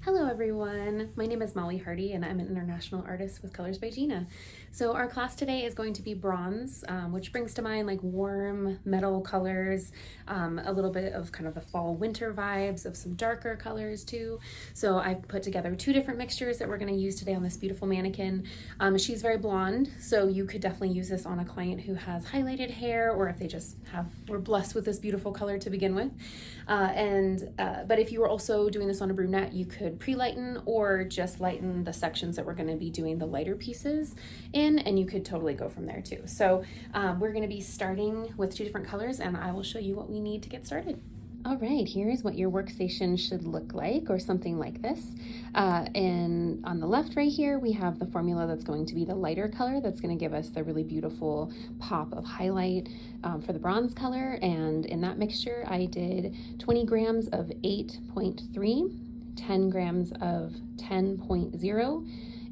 Hello everyone, my name is Molly Hardee and I'm an international artist with Colors by Gina. So our class today is going to be bronze, which brings to mind like warm metal colors, a little bit of kind of the fall winter vibes of some darker colors too. So I've put together two different mixtures that we're going to use today on this beautiful mannequin. She's very blonde, so you could definitely use this on a client who has highlighted hair, or if they just were blessed with this beautiful color to begin with. But if you were also doing this on a brunette, you could pre-lighten or just lighten the sections that we're going to be doing the lighter pieces in, and you could totally go from there too. So we're going to be starting with two different colors, and I will show you what we need to get started. All right, here's what your workstation should look like, or something like this. And on the left right here, we have the formula that's going to be the lighter color that's going to give us the really beautiful pop of highlight for the bronze color. And in that mixture, I did 20 grams of 8.3, 10 grams of 10.0,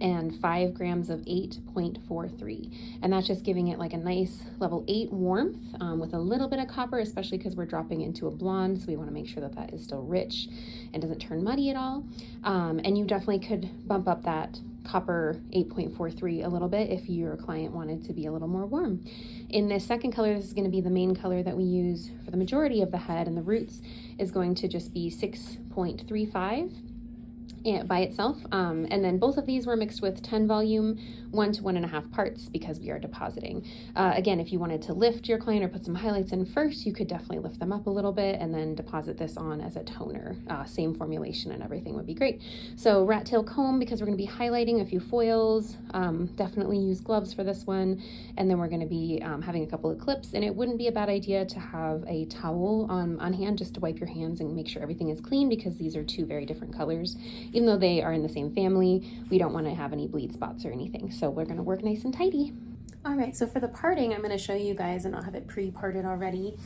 and 5 grams of 8.43. And that's just giving it like a nice level 8 warmth with a little bit of copper, especially because we're dropping into a blonde. So we want to make sure that that is still rich and doesn't turn muddy at all. And you definitely could bump up that copper 8.43 a little bit if your client wanted to be a little more warm. In this second color, this is going to be the main color that we use for the majority of the head, and the roots is going to just be 6.35 by itself. And then both of these were mixed with 10 volume, 1 to 1.5 parts, because we are depositing. Again, if you wanted to lift your client or put some highlights in first, you could definitely lift them up a little bit and then deposit this on as a toner. Same formulation and everything would be great. So rat tail comb, because we're going to be highlighting a few foils. Definitely use gloves for this one. And then we're going to be having a couple of clips, and it wouldn't be a bad idea to have a towel on hand just to wipe your hands and make sure everything is clean, because these are two very different colors. Even though they are in the same family, we don't want to have any bleed spots or anything. So we're going to work nice and tidy. All right, so for the parting, I'm going to show you guys, and I'll have it pre-parted already.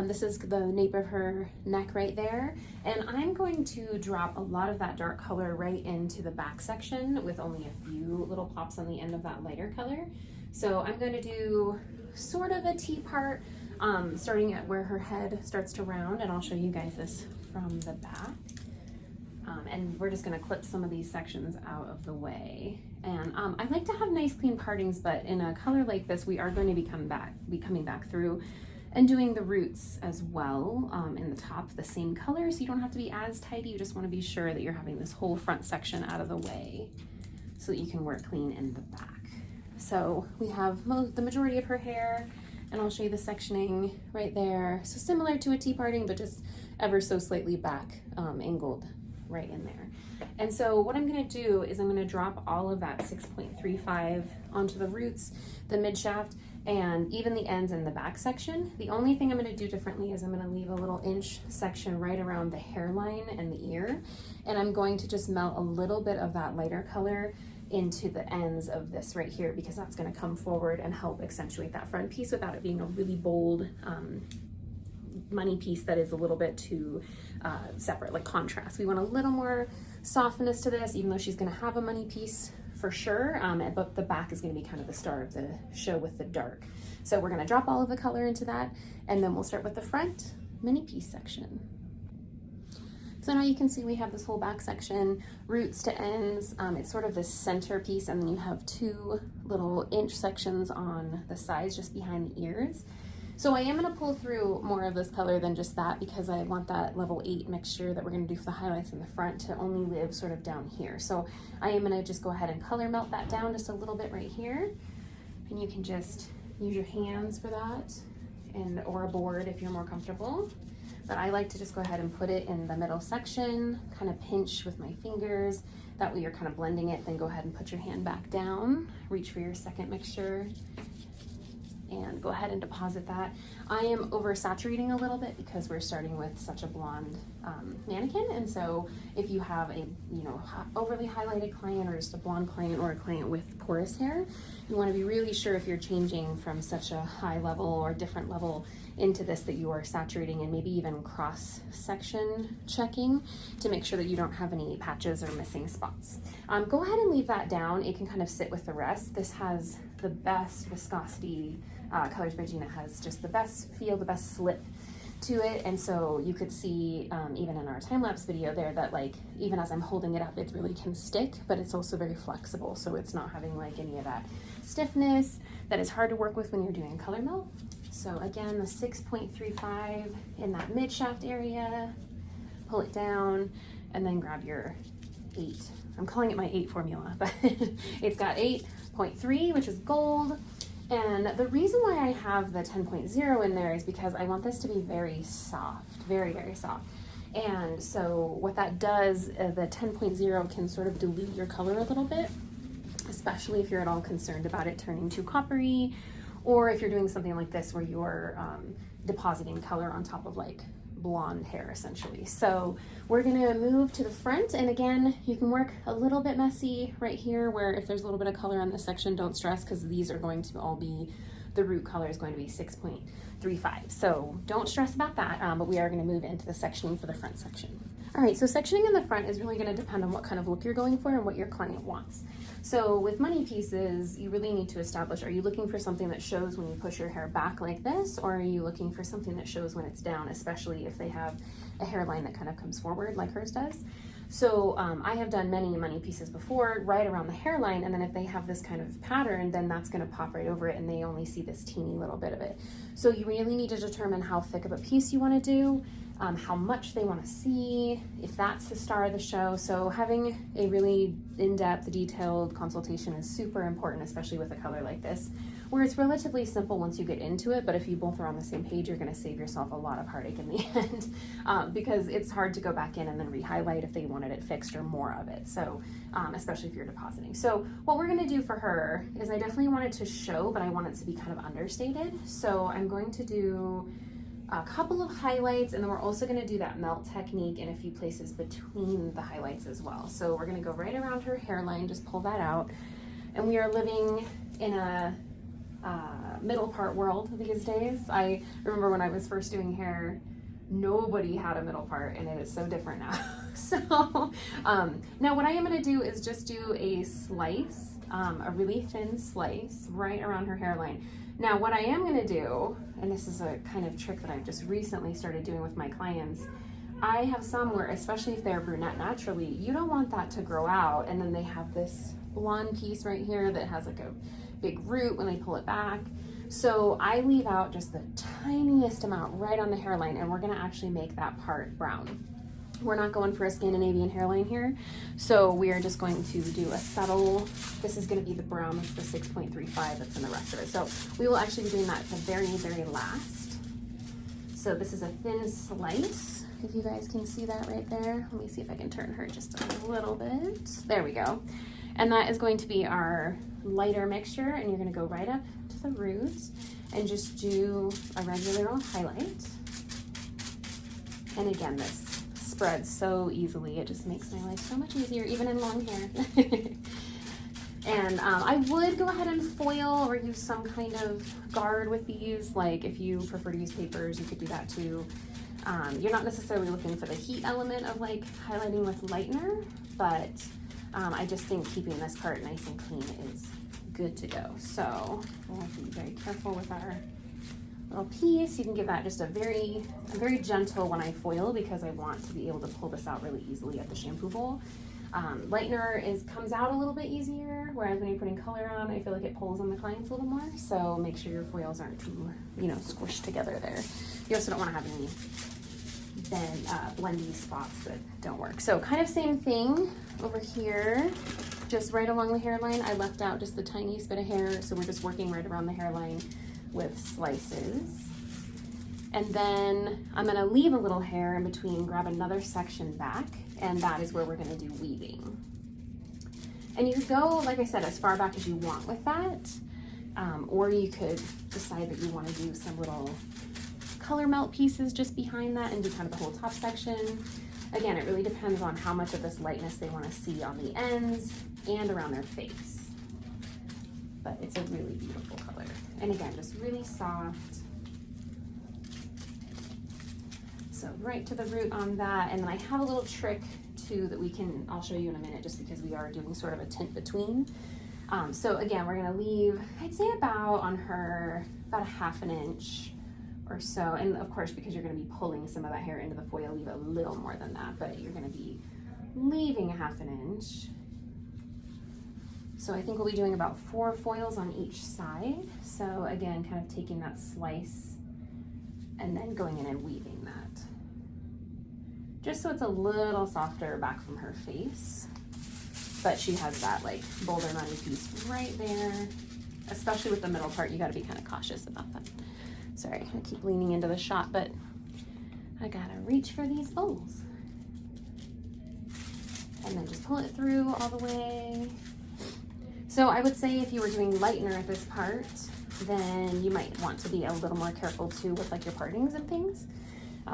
This is the nape of her neck right there. And I'm going to drop a lot of that dark color right into the back section with only a few little pops on the end of that lighter color. So I'm going to do sort of a T part, starting at where her head starts to round, and I'll show you guys this from the back. And we're just going to clip some of these sections out of the way. And I like to have nice clean partings, but in a color like this, we are going to be coming back through and doing the roots as well in the top, the same color, so you don't have to be as tidy. You just want to be sure that you're having this whole front section out of the way so that you can work clean in the back. So we have the majority of her hair, and I'll show you the sectioning right there. So similar to a T parting, but just ever so slightly back angled right in there. And so what I'm going to do is I'm going to drop all of that 6.35 onto the roots, the mid shaft, and even the ends in the back section. The only thing I'm going to do differently is I'm going to leave a little inch section right around the hairline and the ear, and I'm going to just melt a little bit of that lighter color into the ends of this right here, because that's going to come forward and help accentuate that front piece without it being a really bold money piece that is a little bit too separate, like contrast. We want a little more softness to this, even though she's going to have a money piece for sure, but the back is going to be kind of the star of the show with the dark. So we're going to drop all of the color into that, and then we'll start with the front mini piece section. So now you can see we have this whole back section, roots to ends. It's sort of this center piece, and then you have two little inch sections on the sides just behind the ears. So I am going to pull through more of this color than just that, because I want that level 8 mixture that we're going to do for the highlights in the front to only live sort of down here. So I am going to just go ahead and color melt that down just a little bit right here. And you can just use your hands for that, or a board if you're more comfortable. But I like to just go ahead and put it in the middle section, kind of pinch with my fingers. That way you're kind of blending it. Then go ahead and put your hand back down, reach for your second mixture, and go ahead and deposit that. I am oversaturating a little bit because we're starting with such a blonde mannequin, and so if you have a overly highlighted client, or just a blonde client, or a client with porous hair, you want to be really sure if you're changing from such a high level or different level into this that you are saturating, and maybe even cross section checking to make sure that you don't have any patches or missing spots. Go ahead and leave that down. It can kind of sit with the rest. This has the best viscosity. Colors by Gina has just the best feel, the best slip to it, and so you could see even in our time-lapse video there that like even as I'm holding it up, it really can stick, but it's also very flexible, so it's not having like any of that stiffness that is hard to work with when you're doing color melt. So again, the 6.35 in that mid shaft area, pull it down, and then grab your 8. I'm calling it my 8 formula, but it's got 8.3, which is gold. And the reason why I have the 10.0 in there is because I want this to be very soft, very, very soft. And so what that does, the 10.0 can sort of dilute your color a little bit, especially if you're at all concerned about it turning too coppery, or if you're doing something like this where you're depositing color on top of like blonde hair essentially. So we're gonna move to the front, and again, you can work a little bit messy right here where if there's a little bit of color on this section, don't stress, because these are going to all be, the root color is going to be 6.35. So don't stress about that, but we are gonna move into the sectioning for the front section. All right, so sectioning in the front is really gonna depend on what kind of look you're going for and what your client wants. So with money pieces, you really need to establish, are you looking for something that shows when you push your hair back like this, or are you looking for something that shows when it's down, especially if they have a hairline that kind of comes forward like hers does? So I have done many money pieces before right around the hairline, and then if they have this kind of pattern, then that's gonna pop right over it and they only see this teeny little bit of it. So you really need to determine how thick of a piece you wanna do, how much they want to see, if that's the star of the show. So having a really in-depth, detailed consultation is super important, especially with a color like this, where it's relatively simple once you get into it, but if you both are on the same page, you're going to save yourself a lot of heartache in the end, because it's hard to go back in and then re-highlight if they wanted it fixed or more of it. So especially if you're depositing. So what we're going to do for her is, I definitely want it to show, but I want it to be kind of understated. So I'm going to do a couple of highlights, and then we're also going to do that melt technique in a few places between the highlights as well. So we're going to go right around her hairline, just pull that out, and we are living in a middle part world these days. I remember when I was first doing hair, nobody had a middle part, and it is so different now. So now what I am going to do is just do a slice, a really thin slice right around her hairline. Now what I am going to do, and this is a kind of trick that I've just recently started doing with my clients, I have some where, especially if they're brunette naturally, you don't want that to grow out, and then they have this blonde piece right here that has like a big root when they pull it back. So I leave out just the tiniest amount right on the hairline, and we're going to actually make that part brown. We're not going for a Scandinavian hairline here, so we are just going to do a subtle, this is going to be the brown, that's the 6.35 that's in the rest of it. So we will actually be doing that at the very, very last. So this is a thin slice, if you guys can see that right there. Let me see if I can turn her just a little bit. There we go. And that is going to be our lighter mixture, and you're going to go right up to the roots and just do a regular old highlight. And again, this spreads so easily, it just makes my life so much easier, even in long hair. And I would go ahead and foil or use some kind of guard with these, like if you prefer to use papers, you could do that too. You're not necessarily looking for the heat element of like highlighting with lightener, but I just think keeping this part nice and clean is good to go. So we'll have to be very careful with our little piece. You can give that just a very gentle when I foil, because I want to be able to pull this out really easily at the shampoo bowl. Lightener comes out a little bit easier, whereas when you're putting color on, I feel like it pulls on the clients a little more. So make sure your foils aren't too, squished together there. You also don't want to have any blendy spots that don't work. So kind of same thing over here, just right along the hairline. I left out just the tiniest bit of hair, so we're just working right around the hairline with slices. And then I'm going to leave a little hair in between, grab another section back, and that is where we're going to do weaving. And you could go, like I said, as far back as you want with that, or you could decide that you want to do some little color melt pieces just behind that and do kind of the whole top section. Again, it really depends on how much of this lightness they want to see on the ends and around their face. But it's a really beautiful color. And again, just really soft. So right to the root on that. And then I have a little trick too that I'll show you in a minute, just because we are doing sort of a tint between. So again, we're gonna leave, I'd say about on her, about a 1/2 inch or so. And of course, because you're going to be pulling some of that hair into the foil, leave a little more than that, but you're going to be leaving a 1/2 inch. So I think we'll be doing about 4 foils on each side. So again, kind of taking that slice and then going in and weaving that, just so it's a little softer back from her face. But she has that like boulder money piece right there. Especially with the middle part, you gotta be kind of cautious about that. Sorry, I keep leaning into the shot, but I gotta reach for these bowls. And then just pull it through all the way. So I would say if you were doing lightener at this part, then you might want to be a little more careful too with like your partings and things,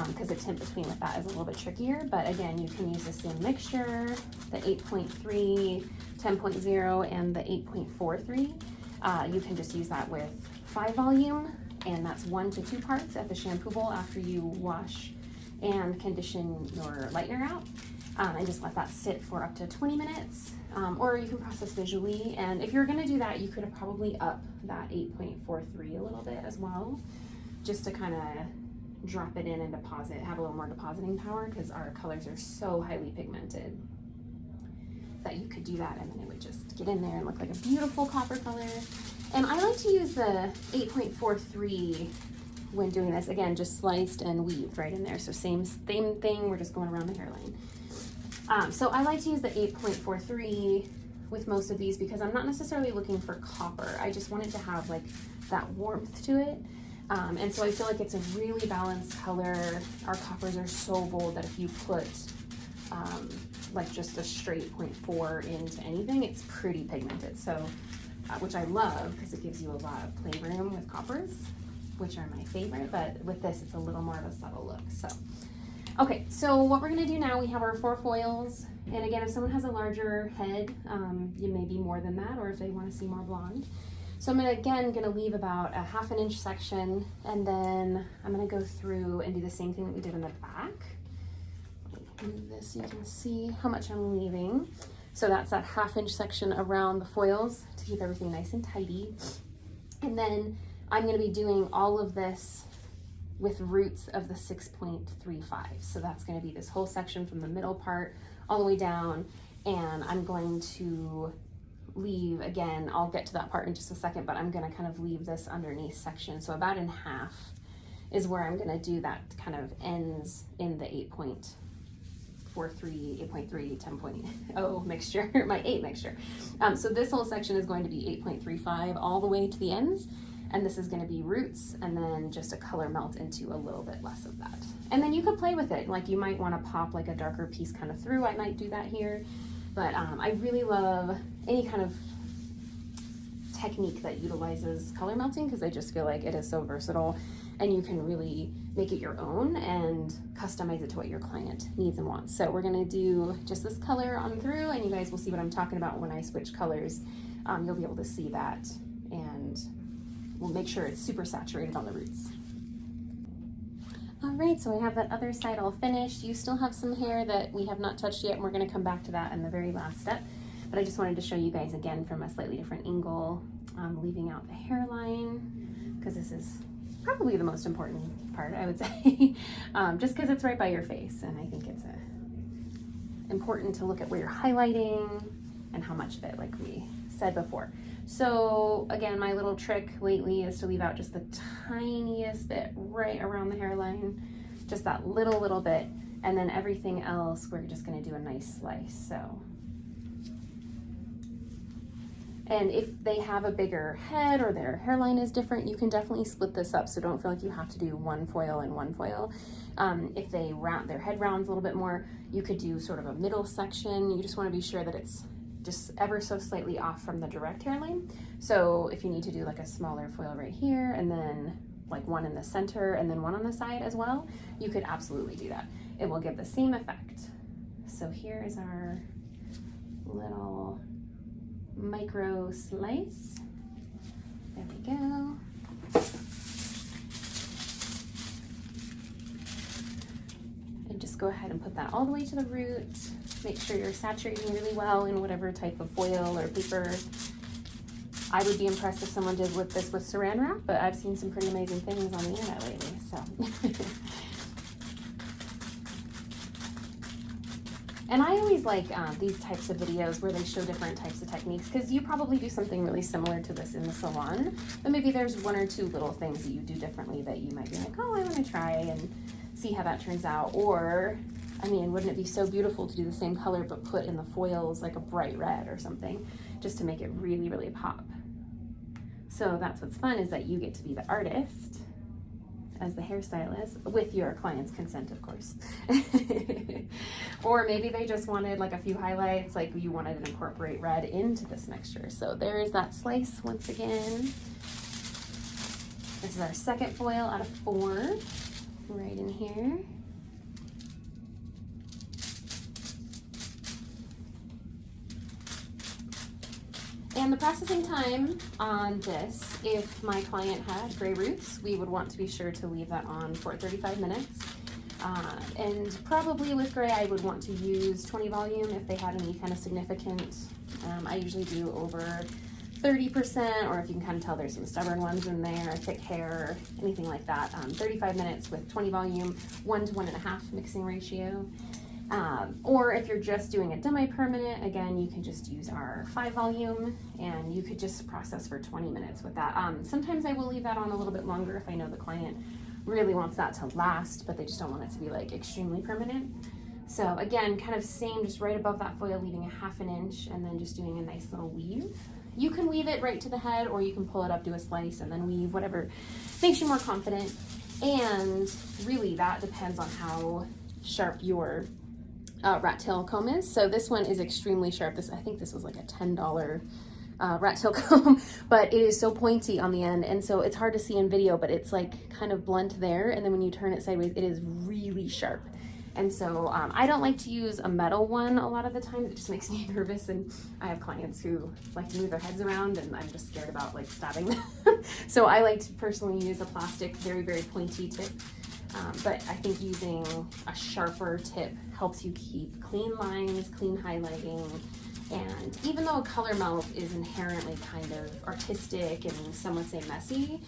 because the tint between with that is a little bit trickier. But again, you can use the same mixture, the 8.3, 10.0, and the 8.43. You can just use that with 5 volume, and that's 1 to 2 parts at the shampoo bowl after you wash and condition your lightener out. And just let that sit for up to 20 minutes, or you can process visually. And if you're gonna do that, you could have probably up that 8.43 a little bit as well, just to kind of drop it in and deposit, have a little more depositing power, because our colors are so highly pigmented that you could do that, and then it would just get in there and look like a beautiful copper color. And I like to use the 8.43 when doing this. Again, just sliced and weaved right in there. So same thing, we're just going around the hairline. So I like to use the 8.43 with most of these because I'm not necessarily looking for copper. I just want it to have like that warmth to it. And so I feel like it's a really balanced color. Our coppers are so bold that if you put like just a straight 0.4 into anything, it's pretty pigmented. So, which I love because it gives you a lot of playroom with coppers, which are my favorite, but with this, it's a little more of a subtle look. So, okay, so what we're gonna do now, we have our 4 foils. And again, if someone has a larger head, you may be more than that, or if they wanna see more blonde. So I'm gonna leave about a 1/2 inch section, and then I'm gonna go through and do the same thing that we did in the back. Move this so you can see how much I'm leaving. So that's that 1/2 inch section around the foils to keep everything nice and tidy. And then I'm gonna be doing all of this with roots of the 6.35. So that's gonna be this whole section from the middle part all the way down. And I'm going to leave, again, I'll get to that part in just a second, but I'm gonna kind of leave this underneath section. So about in half is where I'm gonna do that kind of ends in the 8.43, 8.3, 10.0 mixture, my 8 mixture. So this whole section is going to be 8.35 all the way to the ends. And this is going to be roots, and then just a color melt into a little bit less of that. And then you could play with it. Like you might want to pop like a darker piece kind of through. I might do that here. But I really love any kind of technique that utilizes color melting, because I just feel like it is so versatile, and you can really make it your own and customize it to what your client needs and wants. So we're going to do just this color on through, and you guys will see what I'm talking about when I switch colors. You'll be able to see that, and we'll make sure it's super saturated on the roots. All right, so I have that other side all finished. You still have some hair that we have not touched yet, and we're gonna come back to that in the very last step. But I just wanted to show you guys again from a slightly different angle, leaving out the hairline, because this is probably the most important part, I would say, just because it's right by your face. And I think it's important to look at where you're highlighting and how much of it, like we said before. So again, my little trick lately is to leave out just the tiniest bit right around the hairline, just that little bit, and then everything else we're just gonna do a nice slice. So, and if they have a bigger head or their hairline is different, you can definitely split this up, so don't feel like you have to do 1 foil and 1 foil. If they their head rounds a little bit more, you could do sort of a middle section. You just wanna be sure that it's just ever so slightly off from the direct hairline. So if you need to do like a smaller foil right here, and then like 1 in the center and then 1 on the side as well, you could absolutely do that. It will give the same effect. So here is our little micro slice. There we go. And just go ahead and put that all the way to the root. Make sure you're saturating really well in whatever type of foil or paper. I would be impressed if someone did with this with saran wrap, but I've seen some pretty amazing things on the internet lately. So. And I always like these types of videos where they show different types of techniques, because you probably do something really similar to this in the salon, but maybe there's one or two little things that you do differently that you might be like, oh, I want to try and see how that turns out. Or, I mean, wouldn't it be so beautiful to do the same color but put in the foils like a bright red or something, just to make it really, really pop. So that's what's fun, is that you get to be the artist as the hairstylist, with your client's consent, of course. Or maybe they just wanted like a few highlights, like you wanted to incorporate red into this mixture. So there is that slice once again. This is our second foil out of 4, right in here. And the processing time on this, if my client had gray roots, we would want to be sure to leave that on for 35 minutes. And probably with gray, I would want to use 20 volume if they had any kind of significant. I usually do over 30%, or if you can kind of tell there's some stubborn ones in there, thick hair, anything like that. 35 minutes with 20 volume, 1 to 1.5 mixing ratio. Or if you're just doing a demi-permanent, again, you can just use our 5 volume, and you could just process for 20 minutes with that. Sometimes I will leave that on a little bit longer if I know the client really wants that to last, but they just don't want it to be like extremely permanent. So again, kind of same, just right above that foil, leaving a 1/2 inch, and then just doing a nice little weave. You can weave it right to the head, or you can pull it up, do a slice, and then weave, whatever makes you more confident. And really that depends on how sharp your rat tail comb is. So this one is extremely sharp. I think this was like a $10 rat tail comb, but it is so pointy on the end, and so it's hard to see in video, but it's like kind of blunt there, and then when you turn it sideways, it is really sharp. And so I don't like to use a metal one a lot of the time. It just makes me nervous, and I have clients who like to move their heads around, and I'm just scared about like stabbing them. So I like to personally use a plastic, very, very pointy tip. But I think using a sharper tip helps you keep clean lines, clean highlighting. And even though a color melt is inherently kind of artistic and some would say messy,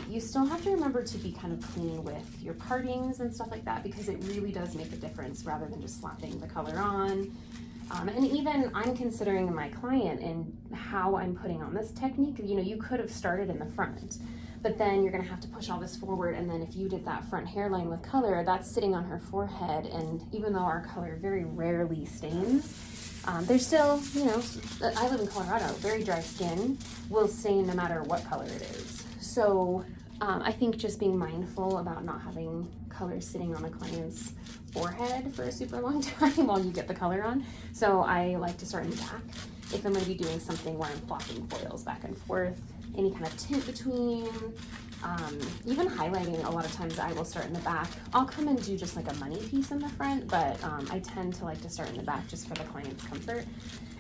you still have to remember to be kind of clean with your partings and stuff like that, because it really does make a difference rather than just slapping the color on. And even I'm considering my client and how I'm putting on this technique. You know, you could have started in the front, but then you're gonna have to push all this forward, and then if you did that front hairline with color, that's sitting on her forehead, and even though our color very rarely stains, there's still, you know, I live in Colorado, very dry skin will stain no matter what color it is. So I think just being mindful about not having color sitting on a client's forehead for a super long time while you get the color on. So I like to start in the back if I'm going to be doing something where I'm flopping foils back and forth, any kind of tint between, even highlighting. A lot of times I will start in the back. I'll come and do just like a money piece in the front, but I tend to like to start in the back just for the client's comfort.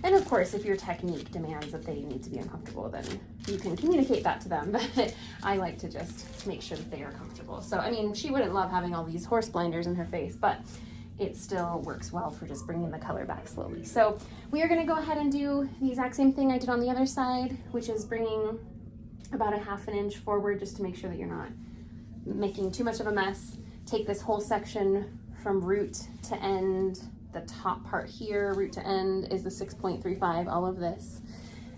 And of course, if your technique demands that they need to be uncomfortable, then you can communicate that to them, but I like to just make sure that they are comfortable. So, I mean, she wouldn't love having all these horse blinders in her face, but it still works well for just bringing the color back slowly. So we are gonna go ahead and do the exact same thing I did on the other side, which is bringing about a 1/2 inch forward just to make sure that you're not making too much of a mess. Take this whole section from root to end. The top part here, root to end, is the 6.35, all of this.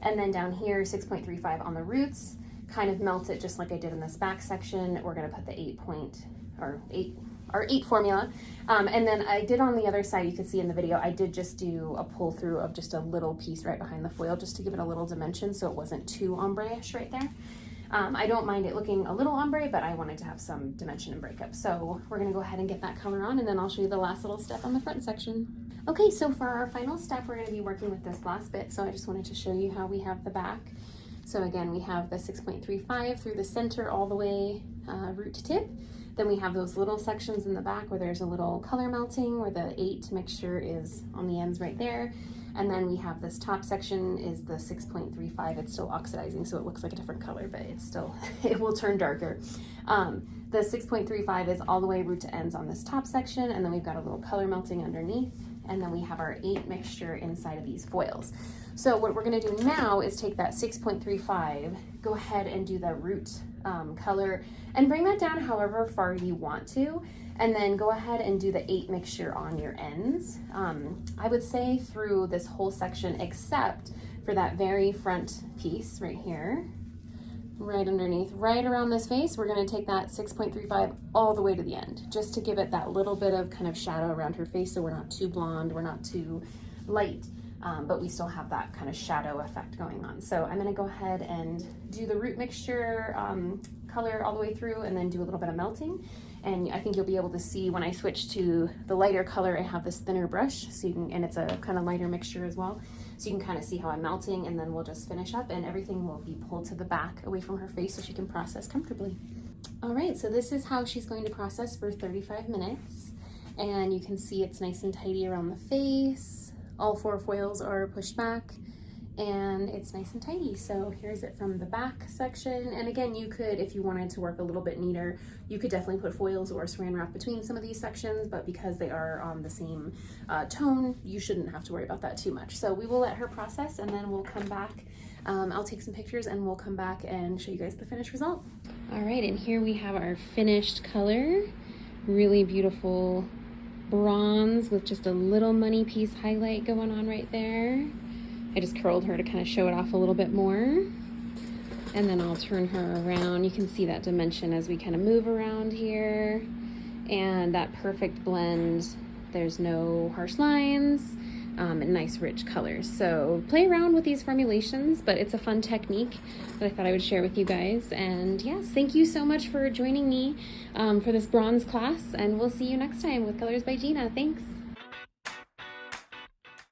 And then down here, 6.35 on the roots, kind of melt it just like I did in this back section. We're gonna put the 8 formula. And then I did on the other side, you could see in the video, I did just do a pull through of just a little piece right behind the foil just to give it a little dimension so it wasn't too ombre-ish right there. I don't mind it looking a little ombre, but I wanted to have some dimension and breakup. So we're gonna go ahead and get that color on, and then I'll show you the last little step on the front section. Okay, so for our final step, we're gonna be working with this last bit. So I just wanted to show you how we have the back. So again, we have the 6.35 through the center all the way root to tip. Then we have those little sections in the back where there's a little color melting where the 8 mixture is on the ends right there. And then we have this top section is the 6.35. It's still oxidizing, so it looks like a different color, but it's still, it will turn darker. The 6.35 is all the way root to ends on this top section, and then we've got a little color melting underneath. and then we have our 8 mixture inside of these foils. So what we're gonna do now is take that 6.35, go ahead and do the root color, and bring that down however far you want to, and then go ahead and do the 8 mixture on your ends. I would say through this whole section, except for that very front piece right here, right underneath, right around this face, we're gonna take that 6.35 all the way to the end, just to give it that little bit of kind of shadow around her face, so we're not too blonde, we're not too light, but we still have that kind of shadow effect going on. So I'm gonna go ahead and do the root mixture color all the way through, and then do a little bit of melting. And I think you'll be able to see when I switch to the lighter color, I have this thinner brush, so you can, and it's a kind of lighter mixture as well. So you can kind of see how I'm melting, and then we'll just finish up, and everything will be pulled to the back away from her face so she can process comfortably. All right, so this is how she's going to process for 35 minutes. And you can see it's nice and tidy around the face. All 4 foils are pushed back, and it's nice and tidy. So here's it from the back section. And again, you could, if you wanted to work a little bit neater, you could definitely put foils or saran wrap between some of these sections, but because they are on the same tone, you shouldn't have to worry about that too much. So we will let her process, and then we'll come back. I'll take some pictures, and we'll come back and show you guys the finished result. All right, and here we have our finished color. Really beautiful bronze with just a little money piece highlight going on right there. I just curled her to kind of show it off a little bit more. And then I'll turn her around. You can see that dimension as we kind of move around here. And that perfect blend. There's no harsh lines, and nice rich colors. So play around with these formulations, but it's a fun technique that I thought I would share with you guys. And yes, thank you so much for joining me for this bronze class, and we'll see you next time with Colors by Gina. Thanks.